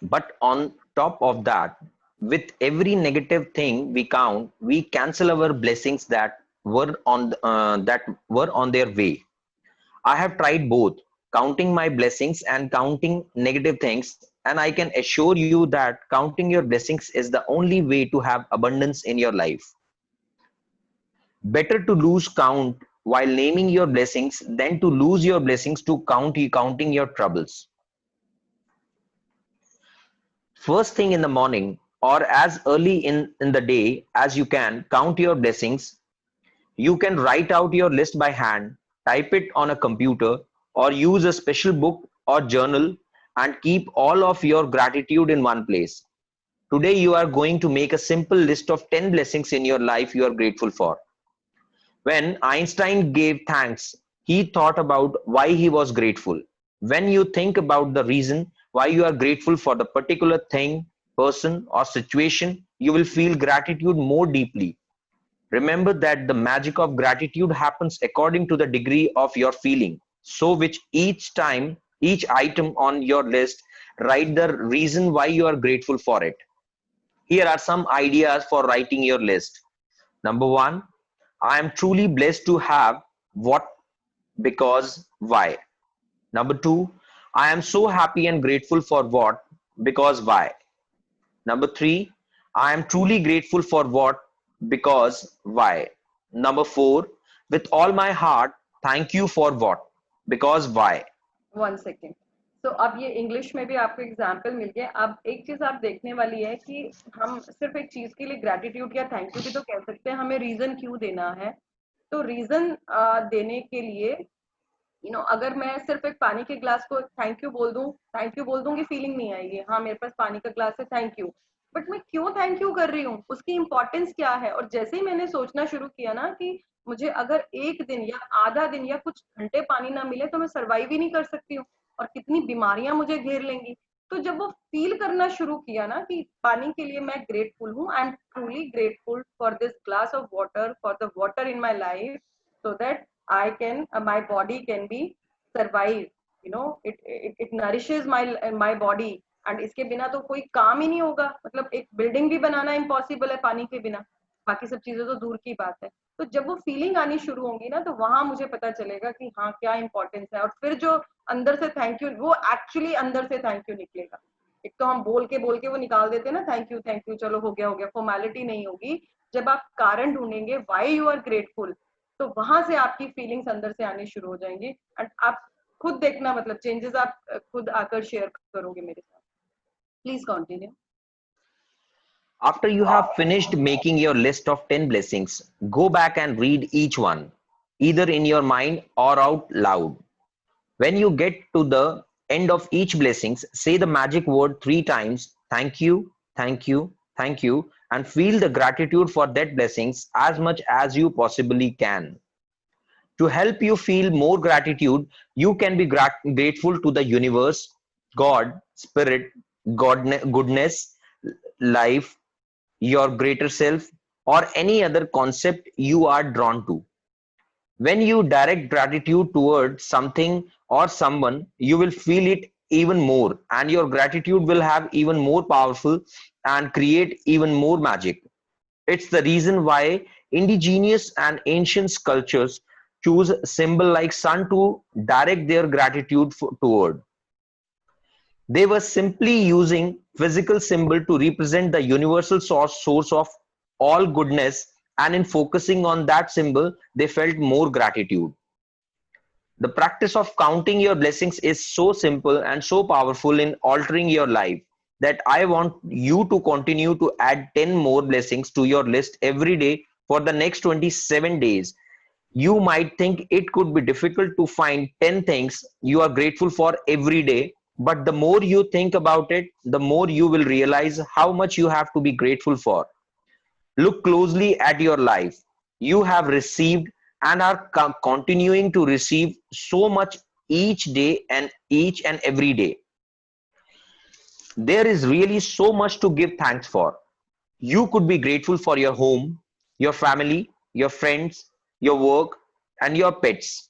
But on top of that, with every negative thing we count, we cancel our blessings that were on their way. I have tried both, counting my blessings and counting negative things, and I can assure you that counting your blessings is the only way to have abundance in your life. Better to lose count while naming your blessings than to lose your blessings to counting your troubles. First thing in the morning or as early in the day as you can, count your blessings. You can write out your list by hand, type it on a computer, or use a special book or journal and keep all of your gratitude in one place. Today you are going to make a simple list of 10 blessings in your life you are grateful for. When Einstein gave thanks, he thought about why he was grateful. When you think about the reason why you are grateful for the particular thing, person, or situation, you will feel gratitude more deeply. Remember that the magic of gratitude happens according to the degree of your feeling. So, which each time, each item on your list, write the reason why you are grateful for it. Here are some ideas for writing your list. Number one, I am truly blessed to have what, because, why. Number two, I am so happy and grateful for what, because, why. Number three, I am truly grateful for what, because, why. Number four, with all my heart, thank you for what, because, why. 1 second. तो अब ये English में भी आपको example मिल गया. अब एक चीज आप देखने वाली है कि हम सिर्फ एक चीज के लिए ग्रेटिट्यूड या थैंक यू भी तो कह सकते हैं, हमें रीजन क्यों देना है. तो रीजन देने के लिए अगर मैं सिर्फ एक पानी के ग्लास को थैंक यू बोल दूंगी, फीलिंग नहीं आएगी. हाँ, मेरे पास पानी का ग्लास है, थैंक यू. बट मैं क्यों थैंक यू कर रही हूँ, उसकी इंपॉर्टेंस क्या है. और जैसे ही मैंने सोचना शुरू किया ना कि मुझे अगर एक दिन या आधा दिन या कुछ घंटे पानी ना मिले तो मैं सर्वाइव ही नहीं कर सकती हूँ, और कितनी बीमारियां मुझे घेर लेंगी. तो जब वो फील करना शुरू किया ना कि पानी के लिए मैं ग्रेटफुल हूँ, I am truly grateful for this glass of water, for the water in my life, so that I can, my body can be survive. It nourishes my body. And इसके बिना तो कोई काम ही नहीं होगा. मतलब एक बिल्डिंग भी बनाना इम्पॉसिबल है पानी के बिना, बाकी सब चीजें तो दूर की बात है. तो जब वो फीलिंग आनी शुरू होंगी ना, तो वहां मुझे पता चलेगा कि हाँ क्या इंपॉर्टेंस है. और फिर जो अंदर से थैंक यू, वो एक्चुअली अंदर से थैंक यू निकलेगा. एक तो हम बोल के वो निकाल देते हैं ना, थैंक यू चलो हो गया, फॉर्मेलिटी नहीं होगी. जब आप कारण ढूंढेंगे व्हाई यू आर ग्रेटफुल, तो वहां से आपकी फीलिंग्स अंदर से आनी शुरू हो जाएंगी. एंड आप खुद देखना, मतलब चेंजेस आप खुद आकर शेयर करोगे मेरे साथ. Please continue. After you have finished making your list of 10 blessings, go back and read each one, either in your mind or out loud. When you get to the end of each blessings, say the magic word 3 times, thank you, thank you, thank you, and feel the gratitude for that blessings as much as you possibly can. To help you feel more gratitude, you can be grateful to the universe, God, spirit, goodness, life, your greater self, or any other concept you are drawn to. When you direct gratitude toward something or someone, you will feel it even more, and your gratitude will have even more powerful and create even more magic. It's the reason why indigenous and ancient cultures choose symbol like sun to direct their gratitude toward. They were simply using physical symbol to represent the universal source of all goodness, and in focusing on that symbol, they felt more gratitude. The practice of counting your blessings is so simple and so powerful in altering your life that I want you to continue to add 10 more blessings to your list every day for the next 27 days. You might think it could be difficult to find 10 things you are grateful for every day, but the more you think about it, the more you will realize how much you have to be grateful for. Look closely at your life. You have received and are continuing to receive so much each day and each and every day. There is really so much to give thanks for. You could be grateful for your home, your family, your friends, your work, and your pets.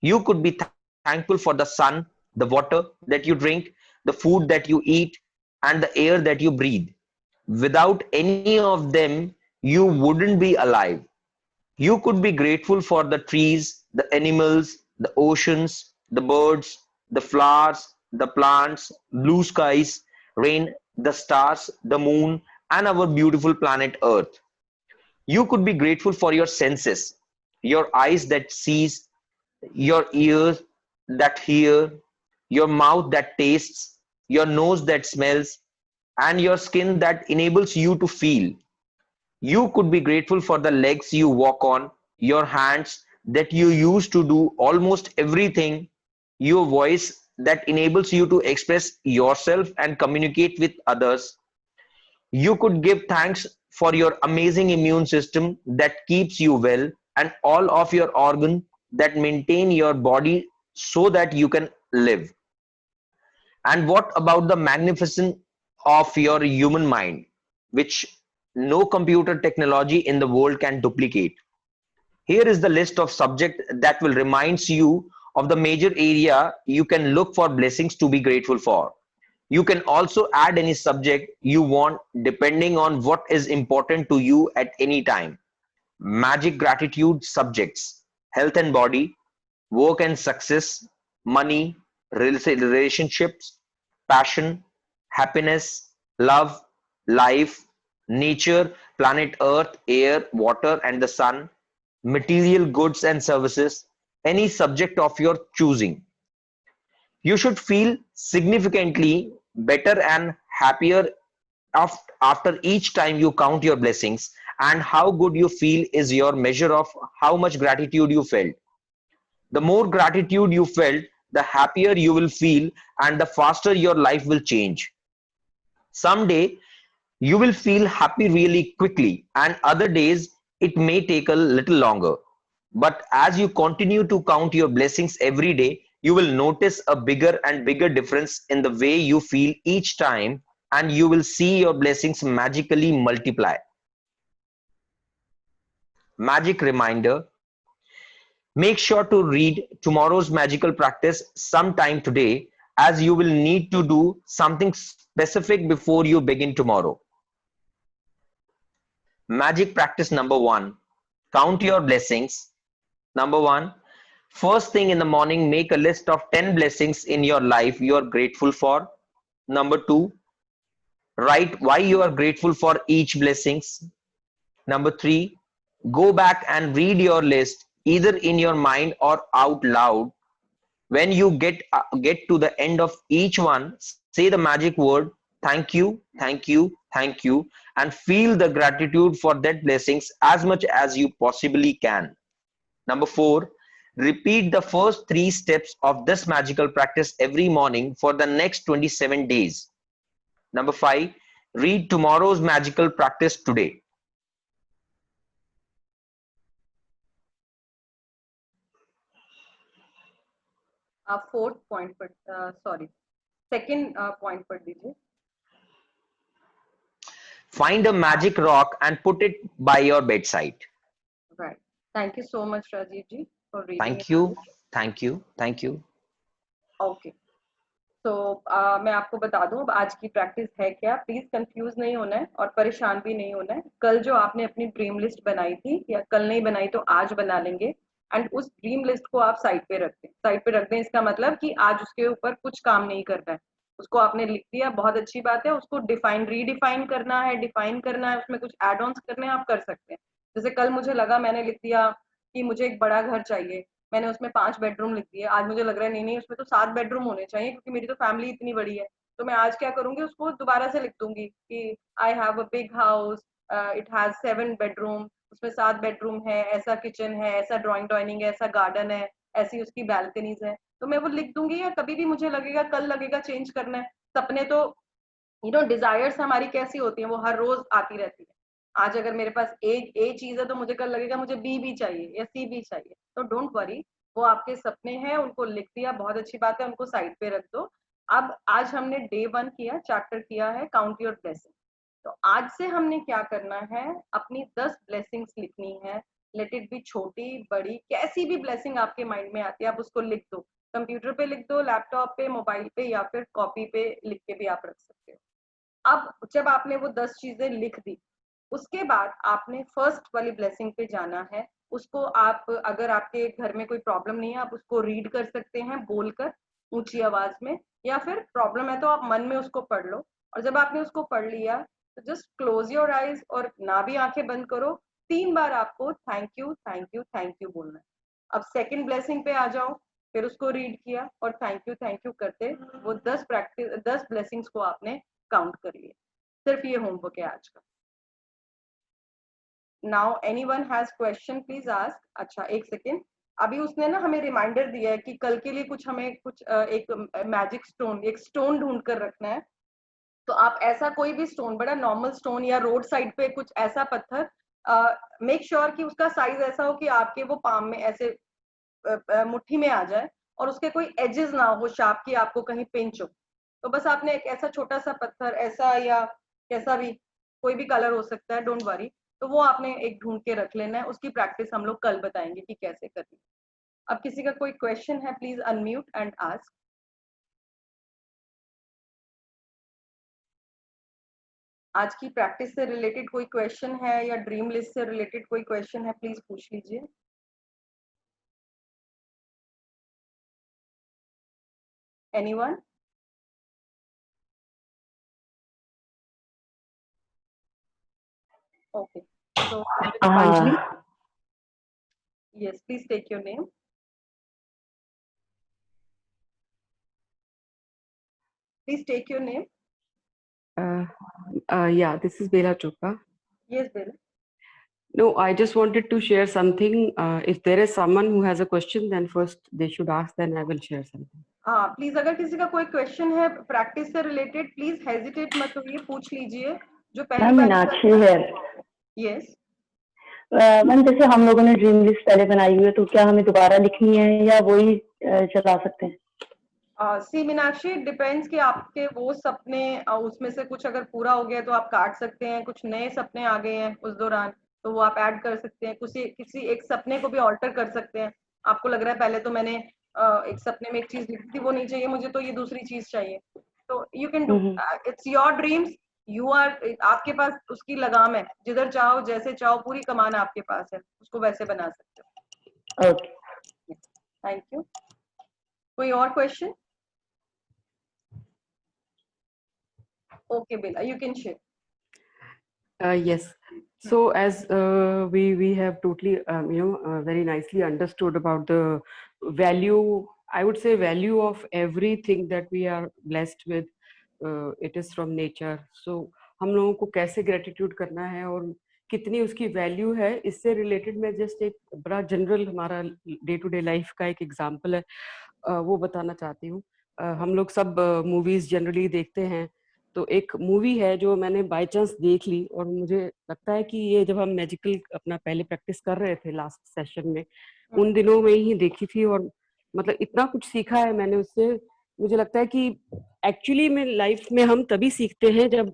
You could be thankful for the sun, the water that you drink, the food that you eat, and the air that you breathe. Without any of them, you wouldn't be alive. You could be grateful for the trees, the animals, the oceans, the birds, the flowers, the plants, blue skies, rain, the stars, the moon, and our beautiful planet Earth. You could be grateful for your senses, your eyes that sees, your ears that hear, your mouth that tastes, your nose that smells, and your skin that enables you to feel. You could be grateful for the legs you walk on, your hands that you use to do almost everything, your voice that enables you to express yourself and communicate with others. You could give thanks for your amazing immune system that keeps you well, and all of your organs that maintain your body so that you can live. And what about the magnificence of your human mind, which no computer technology in the world can duplicate? Here is the list of subjects that will remind you of the major area you can look for blessings to be grateful for. You can also add any subject you want depending on what is important to you at any time. Magic gratitude subjects: health and body, work and success, money, relationships, passion, happiness, love, life, nature, planet Earth, air, water, and the sun, material goods and services, any subject of your choosing. You should feel significantly better and happier after each time you count your blessings, and how good you feel is your measure of how much gratitude you felt. The more gratitude you felt, the happier you will feel and the faster your life will change. Someday you will feel happy really quickly, and other days it may take a little longer. But as you continue to count your blessings every day, you will notice a bigger and bigger difference in the way you feel each time, and you will see your blessings magically multiply. Magic reminder: make sure to read tomorrow's magical practice sometime today, as you will need to do something specific before you begin tomorrow. Magic practice number 1: count your blessings. Number 1: first thing in the morning, make a list of 10 blessings in your life you are grateful for. Number 2: write why you are grateful for each blessings. Number 3: go back and read your list either in your mind or out loud. When you get to the end of each one, say the magic word thank you, thank you, thank you, and feel the gratitude for that blessings as much as you possibly can. Number 4: repeat the first 3 steps of this magical practice every morning for the next 27 days. Number 5: read tomorrow's magical practice today. Fourth point पर, sorry, second point पर दीजिए. Find a magic rock and put it by your bedside. Right. Thank you so much, Rajiv ji, for reading Thank it you, out. thank you, thank you. Okay. तो मैं आपको बता दूं अब आज की प्रैक्टिस है क्या. प्लीज कंफ्यूज नहीं होना है और परेशान भी नहीं होना है. कल जो आपने अपनी ड्रीम लिस्ट बनाई थी, या कल नहीं बनाई तो आज बना लेंगे, एंड उस ड्रीम लिस्ट को आप साइड पे रख दें. साइड पे रख दें इसका मतलब कि आज उसके ऊपर कुछ काम नहीं करना है. उसको आपने लिख दिया, बहुत अच्छी बात है. उसको डिफाइन रीडिफाइन करना है, डिफाइन करना है, उसमें कुछ एड ऑन्स करने हैं, आप कर सकते हैं. जैसे कल मुझे लगा, मैंने लिख दिया कि मुझे एक बड़ा घर चाहिए, मैंने उसमें 5 बेडरूम लिख दिए. आज मुझे लग रहा है नहीं नहीं उसमें तो 7 बेडरूम होने चाहिए क्योंकि मेरी तो फैमिली इतनी बड़ी है. तो मैं आज क्या करूंगी, उसको दोबारा से लिख दूंगी कि I have a big house, it has 7 bedroom, उसमें 7 बेडरूम है, ऐसा किचन है, ऐसा ड्राइंग डाइनिंग है, ऐसा गार्डन है, ऐसी उसकी बैल्कनीज है. तो मैं वो लिख दूंगी, या कभी भी मुझे लगेगा, कल लगेगा चेंज करना है. सपने तो डिजायर्स हमारी कैसी होती है, वो हर रोज आती रहती है. आज अगर मेरे पास ए चीज है तो मुझे कल लगेगा मुझे बी भी चाहिए या सी भी चाहिए. तो डोंट वरी, वो आपके सपने हैं, उनको लिख दिया, बहुत अच्छी बात है, उनको साइड पे रख दो. अब आज हमने डे 1 किया, चैप्टर किया है काउंट योर ब्लेसिंग. तो आज से हमने क्या करना है, अपनी 10 ब्लेसिंग्स लिखनी है. लेट इट बी छोटी बड़ी, कैसी भी ब्लेसिंग आपके माइंड में आती है आप उसको लिख दो. कंप्यूटर पे लिख दो, लैपटॉप पे, मोबाइल पे, या फिर कॉपी पे लिख के भी आप रख सकते हो. अब जब आपने वो 10 चीजें लिख दी, उसके बाद आपने फर्स्ट वाली ब्लेसिंग पे जाना है. उसको आप, अगर आपके घर में कोई प्रॉब्लम नहीं है, आप उसको रीड कर सकते हैं बोलकर ऊंची आवाज में, या फिर प्रॉब्लम है तो आप मन में उसको पढ़ लो. और जब आपने उसको पढ़ लिया तो जस्ट क्लोज योर आईज, और ना भी आंखें बंद करो. 3 बार आपको thank you thank you thank you बोलना है. अब सेकंड ब्लेसिंग पे आ जाओ. फिर उसको रीड किया और थैंक यू करते वो 10 ब्लेसिंग्स को आपने काउंट कर लिए. सिर्फ ये होमवर्क है आज का. Now anyone has question please ask. अच्छा एक सेकेंड, अभी उसने ना हमें रिमाइंडर दिया है कि कल के लिए कुछ हमें कुछ एक मैजिक स्टोन, एक स्टोन ढूंढ कर रखना है. तो आप ऐसा कोई भी स्टोन, बड़ा नॉर्मल स्टोन या रोड साइड पे कुछ ऐसा पत्थर, मेक श्योर कि उसका साइज ऐसा हो कि आपके वो पाम में ऐसे मुट्ठी में आ जाए, और उसके कोई एजेस ना हो शार्प की आपको कहीं पिंच हो। तो बस आपने एक ऐसा छोटा सा पत्थर ऐसा या कैसा भी, कोई भी कलर हो सकता है, डोंट वरी, तो वो आपने एक ढूंढ के रख लेना है। उसकी प्रैक्टिस हम लोग कल बताएंगे कि कैसे करनी। अब किसी का कोई क्वेश्चन है, प्लीज अनम्यूट एंड आस्क। आज की प्रैक्टिस से रिलेटेड कोई क्वेश्चन है या ड्रीम लिस्ट से रिलेटेड कोई क्वेश्चन है, प्लीज पूछ लीजिए। Anyone? Okay, so Anjali? yes, please take your name. Please take your name. Yeah, this is Bela Chopra. Yes, Bella. No, I just wanted to share something. If there is someone who has a question, then first they should ask, then I will share something. हाँ please, अगर किसी का कोई question है practice से related, please hesitate मत होइए, पूछ लीजिए। जो पहली मैम बार मीनाक्षी है। यस मैम जैसे हम लोगों ने ड्रीम लिस्ट पहले बनाई हुई है, तो क्या हमें दोबारा लिखनी है या वही चला सकते हैं? सी मीनाक्षी, डिपेंड्स कि आपके वो सपने उसमें से कुछ अगर पूरा हो गया तो आप काट सकते हैं, कुछ नए सपने आ गए हैं उस दौरान तो वो आप ऐड कर सकते हैं, किसी एक सपने को भी ऑल्टर कर सकते हैं। आपको लग रहा है पहले तो मैंने एक सपने में एक चीज लिखी थी, वो नहीं चाहिए मुझे, तो ये दूसरी चीज चाहिए, तो you can do, it's your dreams, you are, आपके पास उसकी लगाम है, जिधर चाहो जैसे चाहो पूरी कमान आपके पास है, उसको वैसे बना सकते हो। Okay, thank you. कोई और question? Okay, Bella, you can share. Yes. So as we have totally very nicely understood about the value, I would say value of everything that we are blessed with. It is from nature. So हम लोगों को कैसे gratitude करना है और कितनी उसकी value है, इससे रिलेटेड मैं जस्ट एक बड़ा जनरल हमारा डे टू डे लाइफ का एक एग्जांपल है वो बताना चाहती हूँ। हम लोग सब मूवीज जनरली देखते हैं, तो एक मूवी है जो मैंने बाय चांस देख ली और मुझे लगता है कि ये जब हम मैजिकल अपना पहले प्रैक्टिस कर रहे थे लास्ट सेशन में, उन दिनों में ही देखी थी और मतलब इतना कुछ सीखा है मैंने उससे। मुझे लगता है कि एक्चुअली में लाइफ में हम तभी सीखते हैं जब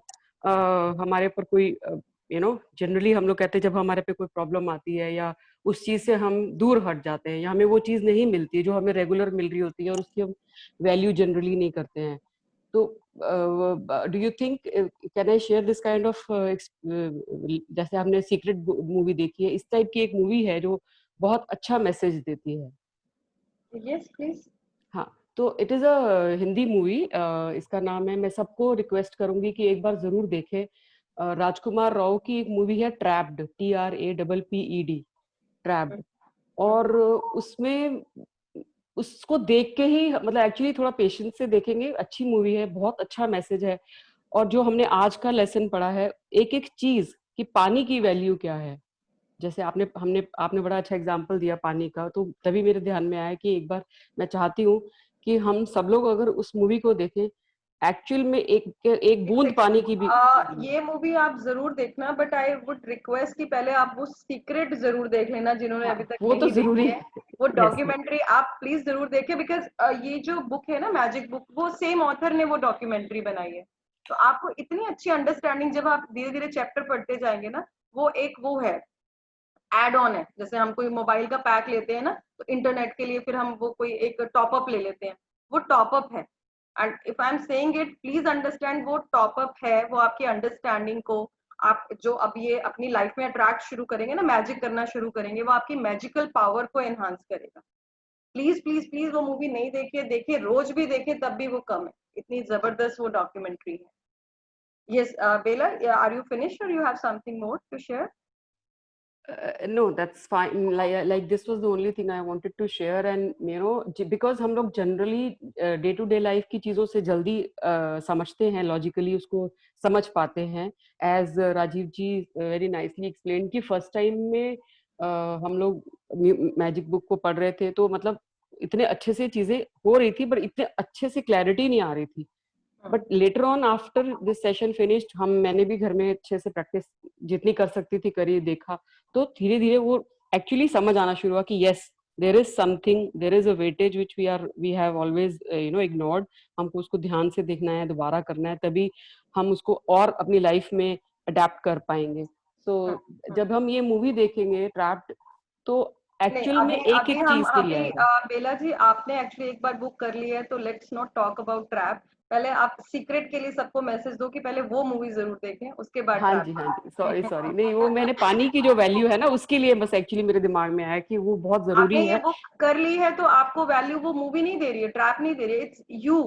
हमारे ऊपर कोई जनरली हम लोग कहते हैं जब हमारे पे कोई प्रॉब्लम आती है या उस चीज से हम दूर हट जाते हैं या हमें वो चीज नहीं मिलती जो हमें रेगुलर मिल रही होती है और उसकी हम वैल्यू जनरली नहीं करते हैं। तो do you think can I share this kind of, जैसे हमने सीक्रेट मूवी देखी है, इस टाइप की एक मूवी है जो बहुत अच्छा मैसेज देती है। Yes please. हाँ, तो it is a Hindi movie, इसका नाम है, मैं सबको रिक्वेस्ट करूंगी कि एक बार जरूर देखें। राजकुमार राव की एक मूवी है ट्रैप्ड, TRAPPED, ट्रैप्ड। और उसमें उसको देख के ही मतलब एक्चुअली थोड़ा पेशेंस से देखेंगे, अच्छी मूवी है, बहुत अच्छा मैसेज है। और जो हमने आज का लेसन पढ़ा है, एक एक चीज कि पानी की वैल्यू क्या है, जैसे आपने बड़ा अच्छा एग्जांपल दिया पानी का, तो तभी मेरे ध्यान में आया कि एक बार मैं चाहती हूँ कि हम सब लोग अगर उस मूवी को देखें, एक्चुअल में एक बूंद पानी की भी ये मूवी आप जरूर देखना, बट आई वुड रिक्वेस्ट कि पहले आप वो सीक्रेट जरूर देख लेना जिन्होंने अभी तक वो नहीं तो जरूरी देखी है। वो Yes, डॉक्यूमेंट्री आप प्लीज जरूर देखें, बिकॉज ये जो बुक है ना मैजिक बुक, वो सेम ऑथर ने वो डॉक्यूमेंट्री बनाई है, तो आपको इतनी अच्छी अंडरस्टैंडिंग जब आप धीरे धीरे चैप्टर पढ़ते जाएंगे ना, वो है एड ऑन है। जैसे हम कोई मोबाइल का पैक लेते हैं ना, तो इंटरनेट के लिए फिर हम वो कोई एक टॉपअप ले लेते हैं, वो टॉपअप है। And if I am saying it, please understand, वो टॉपअप है, वो आपकी अंडरस्टैंडिंग को, आप जो अब ये अपनी लाइफ में अट्रैक्ट शुरू करेंगे ना, मैजिक करना शुरू करेंगे, वो आपकी मैजिकल पावर को एनहांस करेगा। प्लीज प्लीज प्लीज वो मूवी नहीं देखिए, देखिए रोज भी देखिए तब भी वो कम है, इतनी जबरदस्त वो डॉक्यूमेंट्री है। Yes Bela, are you finish or you have something more to share? No, that's fine. Like this was the only thing I wanted to share, and because हम लोग generally day to day life की चीजों से जल्दी समझते हैं, logically उसको समझ पाते हैं। As राजीव जी very nicely explained कि first time में हम लोग मैजिक बुक को पढ़ रहे थे, तो मतलब इतने अच्छे से चीजें हो रही थी, पर इतने अच्छे से क्लैरिटी नहीं आ रही थी। But later on after this session finished, मैंने भी घर में अच्छे से प्रैक्टिस जितनी कर सकती थी करी, देखा, तो धीरे धीरे वो एक्चुअली समझ आना शुरू हुआ कि yes, there is something, there is a weightage which we have always ignored. हमको उसको ध्यान से देखना है, दोबारा करना है, तभी हम उसको और अपनी लाइफ में अडेप्ट कर पाएंगे. So जब हम ये मूवी देखेंगे ट्रैप्ड, तो एक्चुअल में एक चीज के लिए आएगा. बेला जी, आपने एक्चुअली एक बार बुक कर ली है, तो let's not talk about trap. पहले आप सीक्रेट के लिए सबको मैसेज दो कि पहले वो मूवी जरूर देखें, उसके बाद हाँ जी, सॉरी नहीं, वो मैंने पानी की जो वैल्यू है ना, उसके लिए बस एक्चुअली मेरे दिमाग में आया कि वो बहुत जरूरी है. आपने ये बुक कर ली है तो आपको वैल्यू वो मूवी नहीं दे रही है, ट्रैप नहीं दे रही है, इट्स यू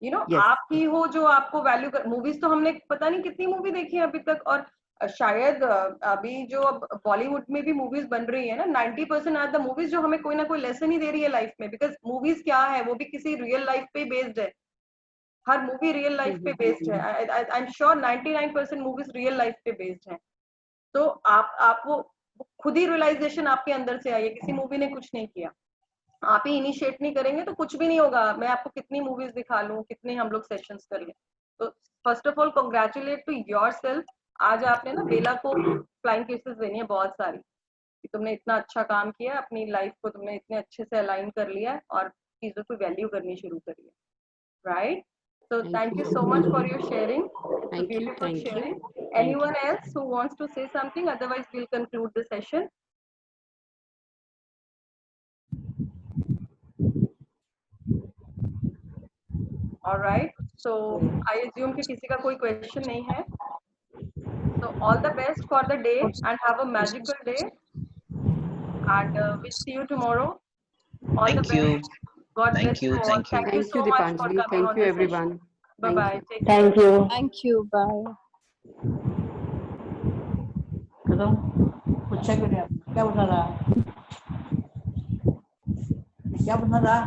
नो आप ही हो जो आपको वैल्यू. मूवीज तो हमने पता नहीं कितनी मूवी देखी है अभी तक, और शायद अभी जो बॉलीवुड में भी मूवीज बन रही है ना, 90% आर द मूवीज जो हमें कोई ना कोई लेसन ही दे रही है लाइफ में. बिकॉज मूवीज क्या है, वो भी किसी रियल लाइफ पे बेस्ड है. हर मूवी रियल लाइफ पे बेस्ड है. I am sure 99% movies real life पे बेस्ड है. तो आप वो खुद ही रियलाइजेशन आपके अंदर से आई है, किसी मूवी ने कुछ नहीं किया. आप ही इनिशिएट नहीं करेंगे तो कुछ भी नहीं होगा. मैं आपको कितनी मूवीज दिखा लूं, कितने हम लोग सेशंस कर लें. तो first of all congratulate to yourself. आज आपने ना बेला को फ्लाइंग किसेस देनी है बहुत सारी, कि तुमने इतना अच्छा काम किया, अपनी लाइफ को तुमने इतने अच्छे से अलाइन कर लिया है और चीजों को वैल्यू करनी शुरू करी है. Right? So thank you so much for your sharing. It's a beautiful sharing. Anyone else who wants to say something? Otherwise, we'll conclude the session. All right. So I assume कि किसी का कोई question नहीं है. So all the best for the day and have a magical day. And we'll see you tomorrow. All the best. God bless you all. Thank you so much for coming on this session. Thank you everyone. Bye bye. Thank you. Thank you. Bye. पूछा क्या बता रहा